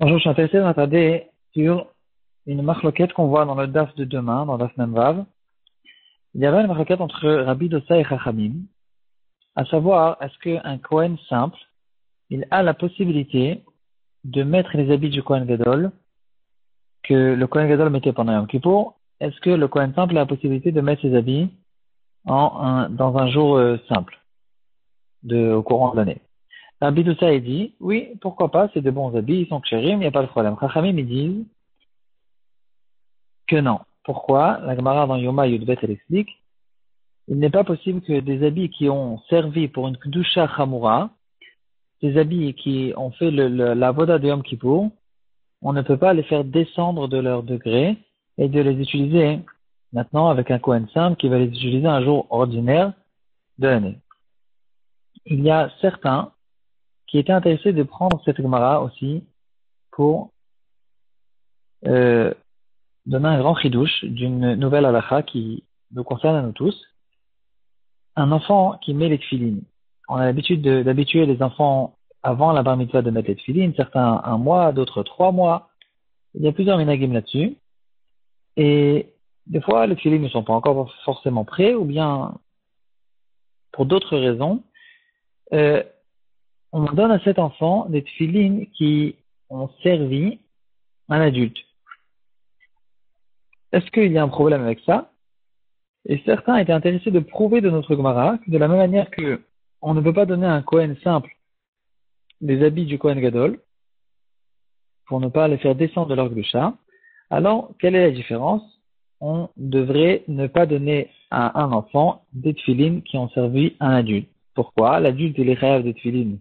Bonjour, je suis intéressé d'attarder sur une marloquette qu'on voit dans le DAF de demain, dans le DAF Memvav. Il y avait une marloquette entre Rabbi Dossa et Chachamim, à savoir, est-ce qu'un Kohen simple, il a la possibilité de mettre les habits du Kohen Gadol, que le Kohen Gadol mettait pendant Yom Kippour, est-ce que le Kohen simple a la possibilité de mettre ses habits dans un jour simple, au courant de l'année? Rabbi Dossa, il dit, oui, pourquoi pas, c'est de bons habits, ils sont kshérim, il n'y a pas de problème. Chachamim, ils disent que non. Pourquoi? La Gemara dans Yoma Yudbet, elle explique, il n'est pas possible que des habits qui ont servi pour une Kedusha Chamura, des habits qui ont fait la Voda de Yom Kippour, on ne peut pas les faire descendre de leur degré et de les utiliser maintenant avec un Kohen simple qui va les utiliser un jour ordinaire de l'année. Il y a certains qui étaient intéressés de prendre cette Gemara aussi pour donner un grand chidouche d'une nouvelle halakha qui nous concerne à nous tous. Un enfant qui met les tefilines. On a l'habitude d'habituer les enfants avant la bar mitzvah de mettre les tefilines, certains 1 mois, d'autres 3 mois. Il y a plusieurs minhagim là-dessus. Et des fois, les tefilines ne sont pas encore forcément prêts, ou bien pour d'autres raisons, on donne à cet enfant des tefilines qui ont servi un adulte. Est-ce qu'il y a un problème avec ça? Et certains étaient intéressés de prouver de notre Gemara que de la même manière que on ne peut pas donner à un Kohen simple des habits du Kohen Gadol pour ne pas les faire descendre de leur gdusha, alors quelle est la différence? On devrait ne pas donner à un enfant des tefilines qui ont servi un adulte. Pourquoi? L'adulte, il est rêve des tefilines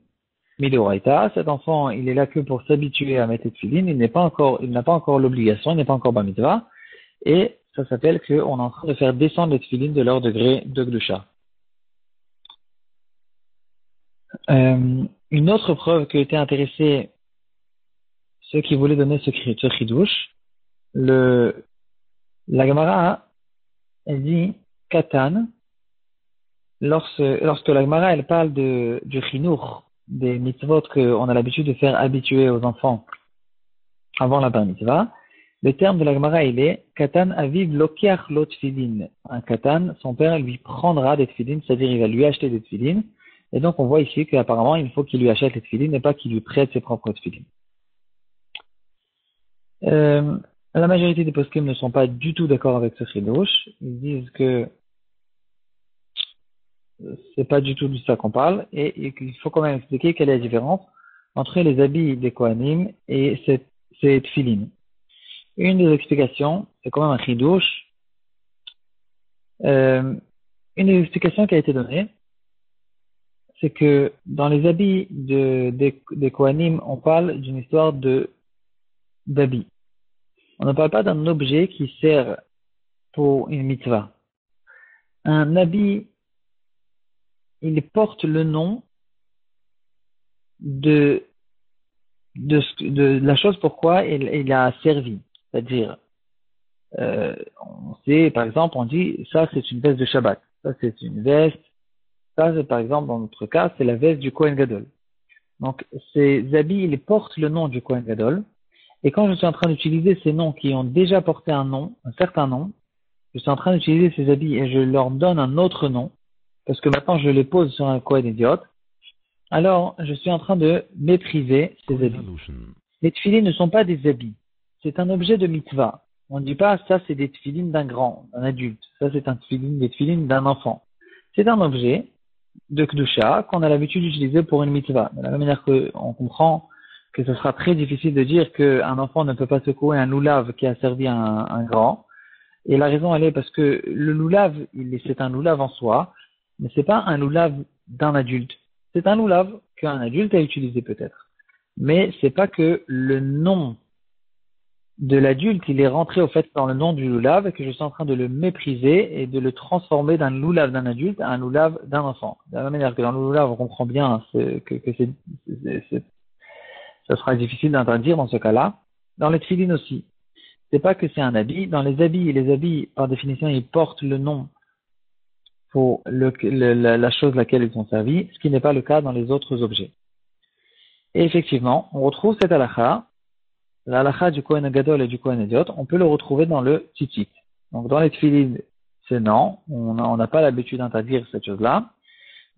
midoraita. Cet enfant, il est là que pour s'habituer à mettre des tefilines. Il n'a pas encore l'obligation, il n'est pas encore bar mitzvah. Et ça s'appelle qu'on est en train de faire descendre les tefilines de leur degré de gdusha. Une autre preuve qui était intéressée, ceux qui voulaient donner ce chidouche, la Gemara, elle dit Katan, lorsque la Gemara, elle parle du chinour, des mitzvot qu'on a l'habitude de faire habituer aux enfants avant la bar mitzvah, le terme de la Gemara, il est Katan aviv lokiach lo tefilin. Un Katan, son père lui prendra des tefilin, c'est-à-dire il va lui acheter des tefilin. Et donc on voit ici qu'apparemment il faut qu'il lui achète les tefilin et pas qu'il lui prête ses propres tefilin. La majorité des poskim ne sont pas du tout d'accord avec ce chidouche. Ils disent que c'est pas du tout de ça qu'on parle et qu'il faut quand même expliquer quelle est la différence entre les habits des Kohanim et ces tefilin. Une des explications, c'est quand même un chidouche. Une des explications qui a été donnée, c'est que dans les habits des Kohanim, on parle d'une histoire d'habits. On ne parle pas d'un objet qui sert pour une mitzvah. Un habit, il porte le nom de la chose pourquoi il a servi. C'est-à-dire, on sait, par exemple, on dit, ça c'est une veste de Shabbat, ça c'est une veste, ça c'est, par exemple, dans notre cas, c'est la veste du Kohen Gadol. Donc, ces habits, ils portent le nom du Kohen Gadol. Et quand je suis en train d'utiliser ces noms qui ont déjà porté un nom, un certain nom, je suis en train d'utiliser ces habits et je leur donne un autre nom, parce que maintenant je les pose sur un Kohen idiote, alors je suis en train de mépriser ces habits. Les tefilines ne sont pas des habits, c'est un objet de mitzvah. On ne dit pas ça c'est des tefilines d'un grand, d'un adulte, ça c'est des tefilines d'un enfant. C'est un objet de Kedusha qu'on a l'habitude d'utiliser pour une mitzvah. De la même manière qu'on comprend que ce sera très difficile de dire qu'un enfant ne peut pas secouer un loulav qui a servi un grand. Et la raison, elle est parce que le loulav, c'est un loulav en soi, mais c'est pas un loulav d'un adulte. C'est un loulav qu'un adulte a utilisé peut-être. Mais c'est pas que le nom de l'adulte, il est rentré au fait dans le nom du loulav et que je suis en train de le mépriser et de le transformer d'un loulav d'un adulte à un loulav d'un enfant. De la même manière que dans le loulav, on comprend bien ça sera difficile d'interdire dans ce cas-là. Dans les tefilines aussi. C'est pas que c'est un habit. Dans les habits, par définition, ils portent le nom pour la chose laquelle ils sont servis, ce qui n'est pas le cas dans les autres objets. Et effectivement, on retrouve cette halakha la halakha du Kohen Gadol et du Kohen Idiot, on peut le retrouver dans le titit. Donc dans les tefillin, c'est non, on n'a pas l'habitude d'interdire cette chose-là,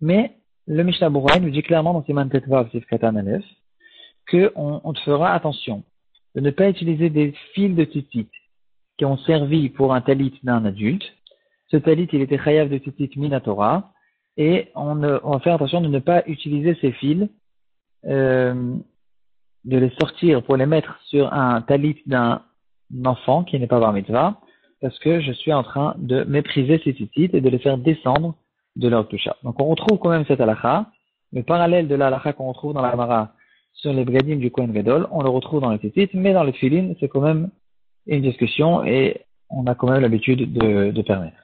mais le Mishnah Berurah nous dit clairement dans Siman Tetvav Sif Katan Aleph qu'on fera attention de ne pas utiliser des fils de titit qui ont servi pour un talit d'un adulte. Ce talit, il était chayav de titit minatora, et on va faire attention de ne pas utiliser ces fils, de les sortir pour les mettre sur un talit d'un enfant qui n'est pas bar mitzvah, parce que je suis en train de mépriser ces titit et de les faire descendre de leur toucha. Donc on retrouve quand même cette halakha, le parallèle de la halakha qu'on retrouve dans la Gemara sur les bgadim du Kohen Gadol, on le retrouve dans les titit, mais dans les tefillin, c'est quand même une discussion et on a quand même l'habitude de permettre.